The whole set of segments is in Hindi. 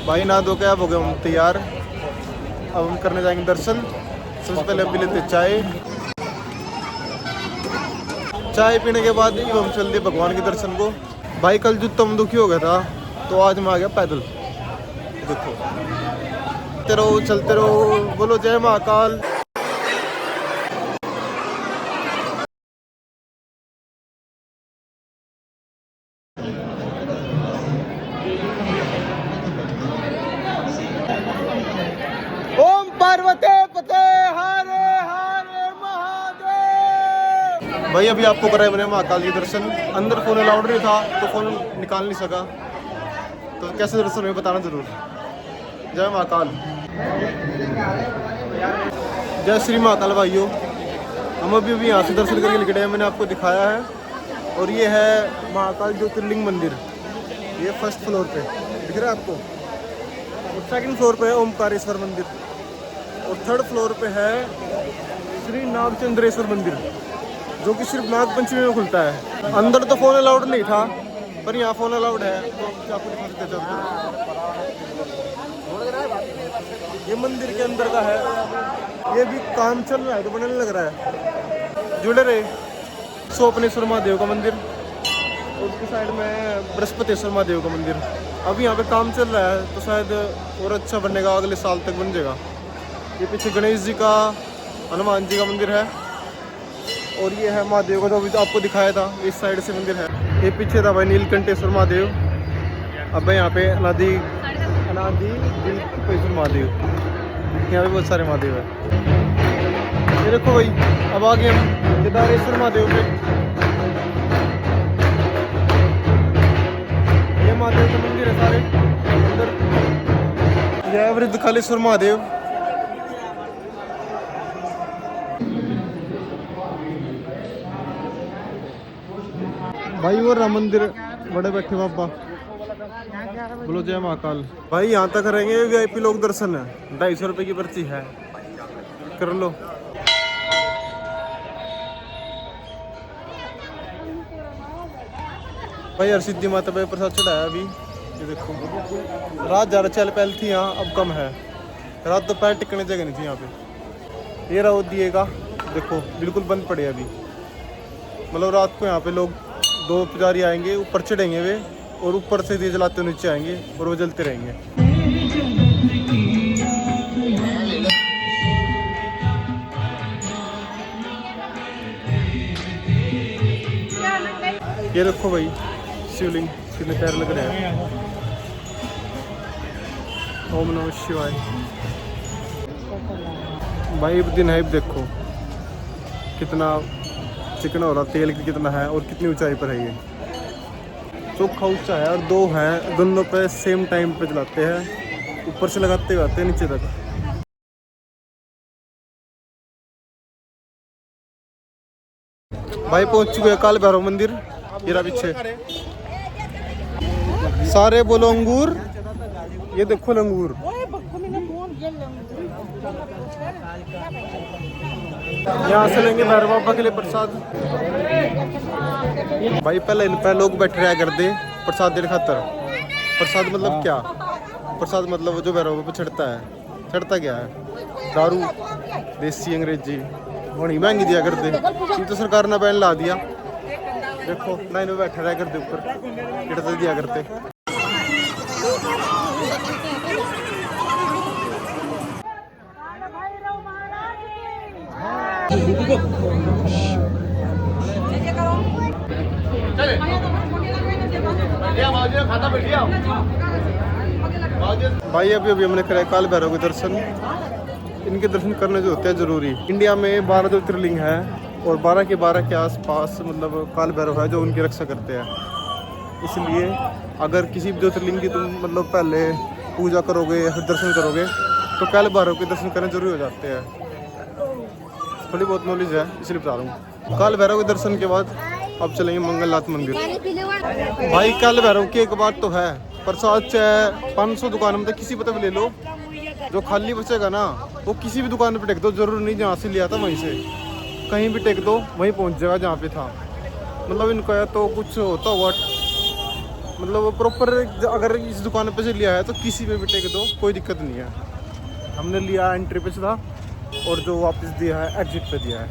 भाई ना दो क्या हो गए हम तैयार। अब हम करने जाएंगे दर्शन। सबसे पहले हम पी लेते चाय। चाय पीने के बाद ही हम चलते भगवान के दर्शन को। भाई कल जो तुम दुखी हो गया था तो आज मैं आ गया पैदल। देखो चलते रहो, बोलो जय महाकाल। ओम पार्वती पते हरे हरे महादेव। भाई अभी आपको कराए मैंने महाकाल के दर्शन। अंदर फोन अलाउड नहीं था तो फोन निकाल नहीं सका, तो कैसे दर्शन हुए बताना जरूर। जय महाकाल, जय श्री महाकाल। भाइयों हम अभी यहाँ से दर्शन करके निकले हैं, मैंने आपको दिखाया है। और ये है महाकाल ज्योतिर्लिंग मंदिर। ये फर्स्ट फ्लोर पे दिख रहा है आपको, और सेकंड फ्लोर पे है ओमकारेश्वर मंदिर, और थर्ड फ्लोर पे है श्री नागचंद्रेश्वर मंदिर, जो कि सिर्फ नागपंचमी में खुलता है। अंदर तो फ़ोन अलाउड नहीं था, पर यहाँ फ़ोन अलाउड है, तो आपको दिखा देते चलते। ये मंदिर के अंदर का है, ये भी काम चल रहा है तो बनने लग रहा है। जुड़े रहे। स्वप्नेश्वर महादेव का मंदिर, और उसकी साइड में बृहस्पतिश्वर महादेव का मंदिर। अभी यहाँ पे काम चल रहा है तो शायद और अच्छा बनेगा, अगले साल तक बन जाएगा। ये पीछे गणेश जी का, हनुमान जी का मंदिर है, और ये है महादेव का जो अभी आपको दिखाया था, इस साइड से मंदिर है। ये पीछे था भाई नीलकंठेश्वर महादेव। अब यहाँ पे अनादि महादेव, यहाँ पे बहुत सारे महादेव है। ये देखो भाई, अब आगे हम केदारेश्वर महादेव पे। ये महादेव के मंदिर है सारे अंदर। यह वृद्धकालेश्वर महादेव। भाई वो राम मंदिर, बड़े बैठे बाबा, बोलो जय महाकाल। भाई यहाँ तक करेंगे VIP लोग दर्शन है, 250 रुपये की पर्ची है, कर लो। भाई हरसिद्धि माता पे प्रसाद चढ़ाया अभी। ये देखो रात ज़्यादा चहल पहल थी यहाँ, अब कम है। रात तो पैर टिकने जगह नहीं थी यहाँ पे। ये रहा दिएगा, देखो बिल्कुल बंद पड़े अभी। मतलब रात को यहाँ पे लोग 2 पुजारी आएंगे, ऊपर चढ़ेंगे वे, और ऊपर से दिए जलाते हुए नीचे आएंगे, और वो जलते रहेंगे। ये देखो भाई शिवलिंग, शिवलिंग पैर लग रहे हैं। ओम नमः शिवाय। भाई दिन है, देखो कितना चिकन हो रहा, तेल कितना है और कितनी ऊंचाई पर है। ये चोखा ऊंचा है, और 2 हैं, दोनों पे सेम टाइम पे जलाते हैं, ऊपर से लगाते हुए आते हैं नीचे तक। भाई पहुंच चुके हैं काल भैरव मंदिर। ये रहा पीछे, सारे बोलो अंगूर। ये देखो लंगूर। यहाँ से लेंगे भैरव बाबा के लिए प्रसाद। भाई पहले इन पे लोग बैठे रहा करते प्रसाद देने खातर। प्रसाद मतलब क्या? प्रसाद मतलब जो भैरव बाबा चढ़ता है। चढ़ता क्या है? दारू, देसी अंग्रेजी, बड़ी महंगी दिया करते। ये तो सरकार ने बैन ला दिया। देखो लाइन में बैठे रहा करते, ऊपर कितना दिया करते। भाई अभी हमने कराया काल भैरव के दर्शन। इनके दर्शन करने जो होते हैं जरूरी। इंडिया में 12 ज्योतिर्लिंग है, और 12 के 12 के आसपास मतलब काल भैरव है जो उनकी रक्षा करते हैं। इसलिए अगर किसी भी ज्योतिर्लिंग की तुम मतलब पहले पूजा करोगे या फिर दर्शन करोगे तो काल भैरव के दर्शन करने जरूरी हो जाते हैं। थोड़ी बहुत नॉलेज है इसलिए बता रहा हूँ। काल भैरव के दर्शन के बाद अब चलेंगे मंगलनाथ मंदिर। भाई काल भैरव की एक बात तो है, प्रसाद चाहे 500 दुकान में किसी पता भी ले लो, जो खाली बचेगा ना वो किसी भी दुकान पे टेक दो, जरूर नहीं जहाँ से लिया था वहीं से, कहीं भी टेक दो वहीं पहुँच जाएगा जहाँ पे था। मतलब इनका तो कुछ होता हुआ मतलब प्रॉपर, अगर इस दुकान पे से लिया है तो किसी पे भी टेक दो, कोई दिक्कत नहीं है। हमने लिया एंट्री पे से था और जो वापस दिया है एग्जिट पे दिया है।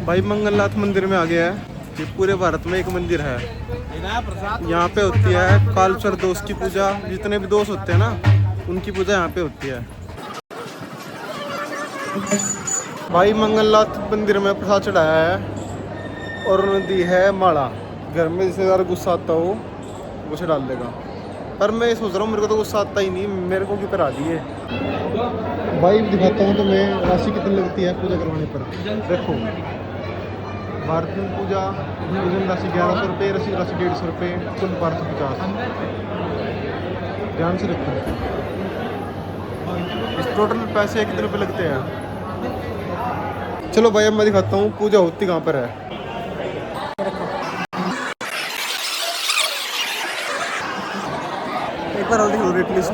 भाई मंगलनाथ मंदिर में आ गया है। ये पूरे भारत में एक मंदिर है, यहाँ पे होती है कालसर दोष की पूजा। जितने भी दोष होते हैं ना, उनकी पूजा यहाँ पे होती है। भाई मंगलनाथ मंदिर में प्रसाद चढ़ाया है और उन्होंने दी है माला। घर में जिसे ज़्यादा गुस्सा आता हो वो से डाल देगा, पर मैं सोच रहा हूँ मेरे को तो गुस्सा आता ही नहीं, मेरे को क्यों करा दिए। भाई दिखाता हूँ तुम्हें राशि कितनी लगती है पूजा करवाने पर। देखो, भारतीय पूजा पूजन राशि 1100 रुपये, राशि 150 रुपये, कुल 1250। ध्यान से रखो, इस टोटल पैसे कितने रुपये लगते हैं। चलो भाई अब मैं दिखाता हूँ पूजा होती कहाँ पर है। एक बार देख लो रेट लिस्ट।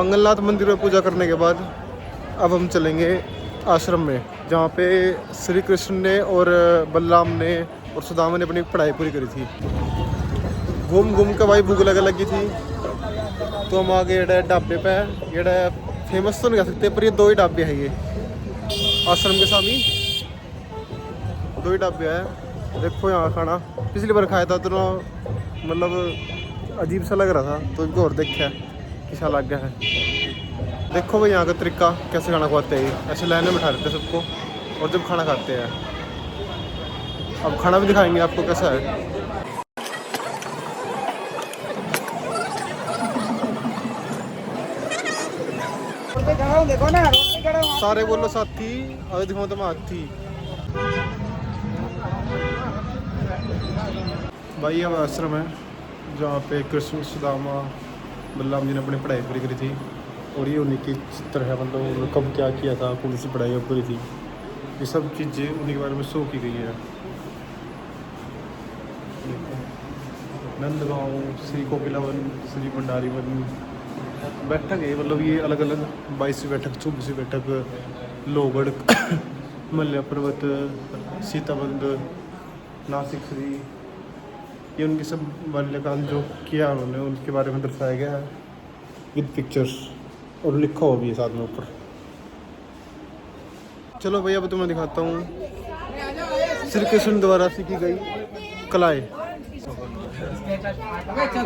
मंगलनाथ मंदिर में पूजा करने के बाद अब हम चलेंगे आश्रम में, जहाँ पे श्री कृष्ण ने और बलराम ने और सुदामा ने अपनी पढ़ाई पूरी करी थी। घूम घूम के भाई भूख लगी थी, तो हम आ गए ढाबे पे। ये फेमस तो नहीं कह सकते, पर ये 2 ही ढाबे हैं। ये आश्रम के सामने 2 ही ढाबे है। देखो यहाँ खाना पिछली बार खाया था तो मतलब अजीब सा लग रहा था, तो इनको और देखा कैसा लग गया है। देखो भाई यहाँ का तरीका कैसे खाना खवाते हैं। ऐसे लाइन में बैठा देते हैं सबको और जब खाना खाते हैं। अब खाना भी दिखाएंगे आपको कैसा है। देखो ना, सारे बोलो साथी, अभी दिखाओ तो मैं हाथी। भाई अब आश्रम है जहाँ पे कृष्ण, सुदामा, बलराम जी ने अपनी पढ़ाई पूरी करी थी। और ये उन्हीं की चित्र है, मतलब उन्होंने कब क्या किया था, कौन सी पढ़ाई पूरी थी, ये सब चीज़ें उन्हीं के बारे में शो की गई है। नंदगांव, श्री कोकिलावन, श्री भंडारी वन बैठक है, मतलब ये अलग अलग 22वीं बैठक, 24वीं बैठक, लोहगढ़, मल्य पर्वत, सीताबंद, नासिक श्री, ये उनके सब बाल्यकाल जो किया उन्होंने, उनके बारे में दर्शाया गया है विद पिक्चर्स, और लिखा हुआ भी है साथ में ऊपर। चलो भैया अब तो मैं दिखाता हूँ श्री कृष्ण द्वारा सीखी गई कलाएं।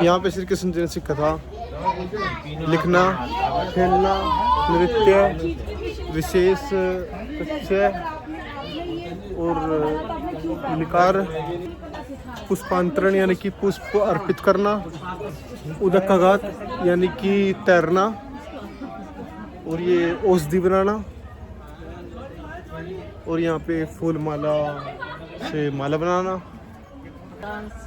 यहाँ पे श्री कृष्ण जी ने सीखा था लिखना, खेलना, नृत्य, विशेष नृत्य और निकार, पुष्पांतरण यानी कि पुष्प अर्पित करना, उदकाघात यानी कि तैरना, और ये औषधि बनाना, और यहाँ पे फूल माला से माला बनाना।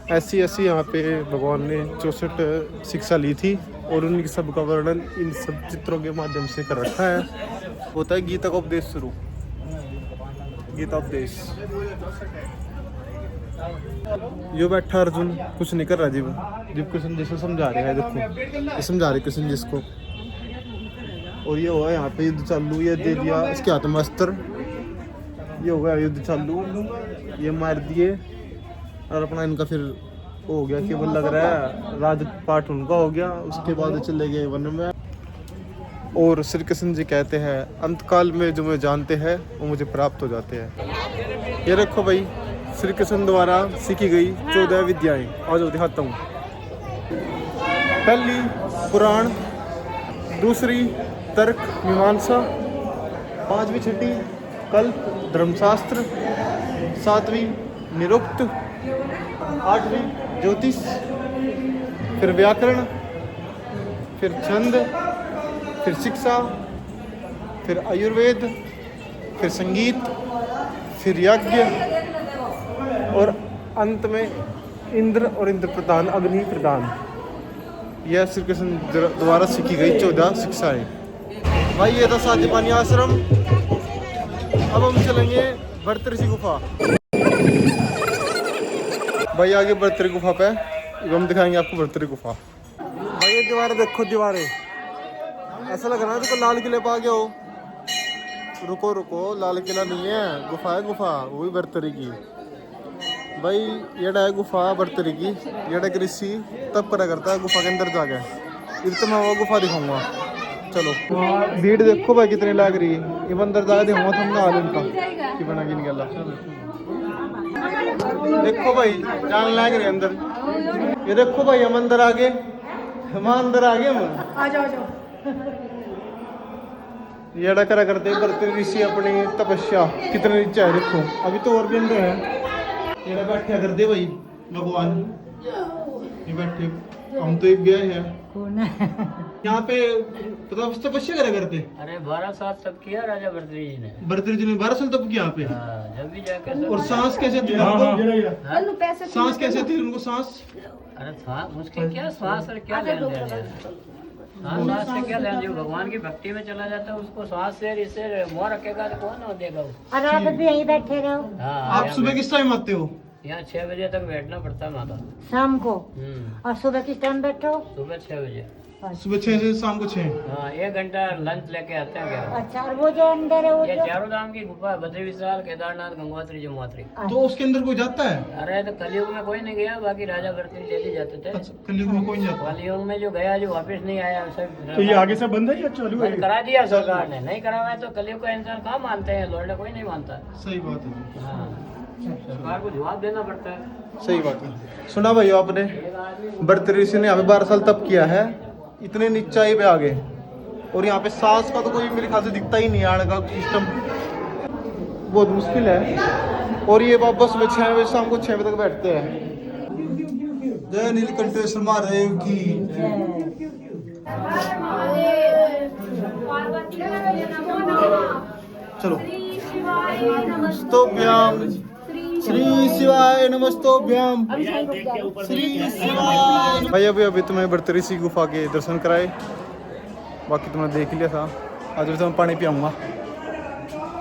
ऐसी ऐसी यहाँ पे भगवान ने 64 शिक्षा ली थी और उनकी सब का वर्णन इन सब चित्रों के माध्यम से कर रखा है। होता है गीता का उपदेश शुरू, गीता उपदेश। यो बैठा अर्जुन कुछ नहीं कर रहा जीव कृष्ण जिसको समझा रहे हैं। देखो ये समझा रहे कृष्ण जिसको, और ये हुआ यहाँ पे युद्ध चालू, ये दे दिया इसके हाथ में अस्त्र, ये हो गया युद्ध चालू, ये मार दिए और अपना इनका फिर हो गया केवल लग रहा है राजपाट उनका हो गया। उसके बाद चले गए वन में। और श्री कृष्ण जी कहते हैं अंतकाल में जो मुझे जानते हैं वो मुझे प्राप्त हो जाते हैं। ये रखो भाई श्री कृष्ण द्वारा सीखी गई 14 विद्याएं, आज दिखाता हूँ। पहली पुराण, दूसरी तर्क मीमांसा, 5वीं छठी कल्प धर्मशास्त्र, 7वीं निरुक्त, 8वीं ज्योतिष, फिर व्याकरण, फिर छंद, फिर शिक्षा, फिर आयुर्वेद, फिर संगीत, फिर यज्ञ, और अंत में इंद्र और इंद्र प्रधान, अग्नि प्रधान। यह श्री कृष्ण द्वारा सीखी गई 14 शिक्षाएं। भाई ये था सादीपानी आश्रम। अब हम चलेंगे भर्तृषि गुफा। भाई आगे भर्तृ गुफा पे हम दिखाएंगे आपको भर्तृ गुफा। भाई ये दीवारें देखो, दीवारें ऐसा लग रहा है तो लाल किले पे आ गया हो। रुको रुको, लाल किला नहीं है, गुफा है, गुफा वो भी बर्तरी की भाई। येड़ा है गुफा बर्तरी की, येड़ा एक ऋषि तब करा करता है गुफा के अंदर जाके। इधर तो मैं वो गुफा दिखाऊंगा, चलो। भीड़ देखो भाई कितनी लग रही है, ये अंदर जाके दिखाऊंगा तुमने हाल इनका कि बना कि निकला। देखो भाई जान लग रही है अंदर, ये देखो भाई हम अंदर आ गए, हम अंदर आ गए, हम आ जाओ। येड़ा करा करते बर्तरी ऋषि अपनी तपस्या कितने नीचे है देखो, अभी तो और भी अंदर है। येड़ा बैठा करते भाई भगवान, ये बैठे, हम तो एक गए हैं यहाँ पे, पता तपस्या करा करते। अरे 12 साल तब किया राजा भर्तृहरि जी ने। भर्तृहरि जी ने 12 साल तप किया यहाँ पे। जब भी जाकर और सांस कैसे थी उनको? सांस कैसे थी उनको सांस? अरे सांस मुश्किल क्या, सांस और क्या लेन देन है? हाँ, सांस से क्या लेन देन? भगवान की भक्ति में चला जाता है, उसको सांस से इससे मुँह रखेगा तो कौन हो देगा वो। और आप भी यहीं बैठे रहो। हाँ, आप सुबह किस टाइम आते हो? यहाँ 6 बजे तक बैठना पड़ता है माता। शाम को। और सुबह किस टाइम बैठो? सुबह 6 बजे। सुबह 6 से शाम को 6। हाँ, 1 घंटा लंच लेके आते हैं क्या। अच्छा, और वो जो अंदर है वो ये जो? चारों धाम की गुफा है, बद्री विशाल, केदारनाथ, गंगोत्री, जमुनोत्री। तो उसके अंदर कोई जाता है? अरे तो कलयुग में कोई नहीं गया, बाकी राजा भर्तृहरि डेली जाते थे। अच्छा, कलयुग में कोई नहीं जाता। कलयुग में जो गया जो वापस नहीं आया सब। तो ये आगे से बंद है या चालू है? बंद करा दिया सरकार ने, नहीं करा हुआ है तो कलयुग का इंसान कहाँ मानते हैं, लौंडा कोई नहीं मानता। सही बात है, हाँ, सरकार को जवाब देना पड़ता है। सही बात है। सुना भाई आपने, भर्तृहरि ऋषि ने यहाँ पे 12 साल तप किया है, इतने नीचाई पे आ गए। और यहाँ पे सांस का तो कोई मेरे ख्याल से दिखता ही नहीं है, आने का सिस्टम बहुत मुश्किल है। और ये बाबा सुबह 6 बजे शाम को 6 बजे तक बैठते हैं। जय नीलकंठेश्वर महादेव की। चलो, नमस्तोभ्याम, श्री शिवाय नमस्तोभ्याम, श्री शिवाय। भाई अभी तुम्हें भर्तृहरि ऋषि गुफा के दर्शन कराए, बाकी तुमने देख लिया था। आज भी तुम्हें पानी पियाऊंगा,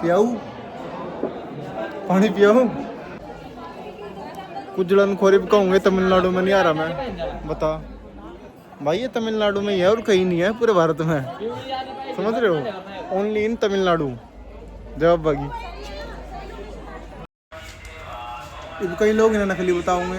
पियाऊँ पानी पियाऊँ। कुछ जलन खोरी भी कहूँगे, तमिलनाडु में नहीं आ रहा मैं, बता भाई। ये तमिलनाडु में ही है और कहीं नहीं है पूरे भारत में, समझ रहे हो? Only in Tamil Nadu. जवाब बागी कई लोग इन्हें नकली बताऊंगे।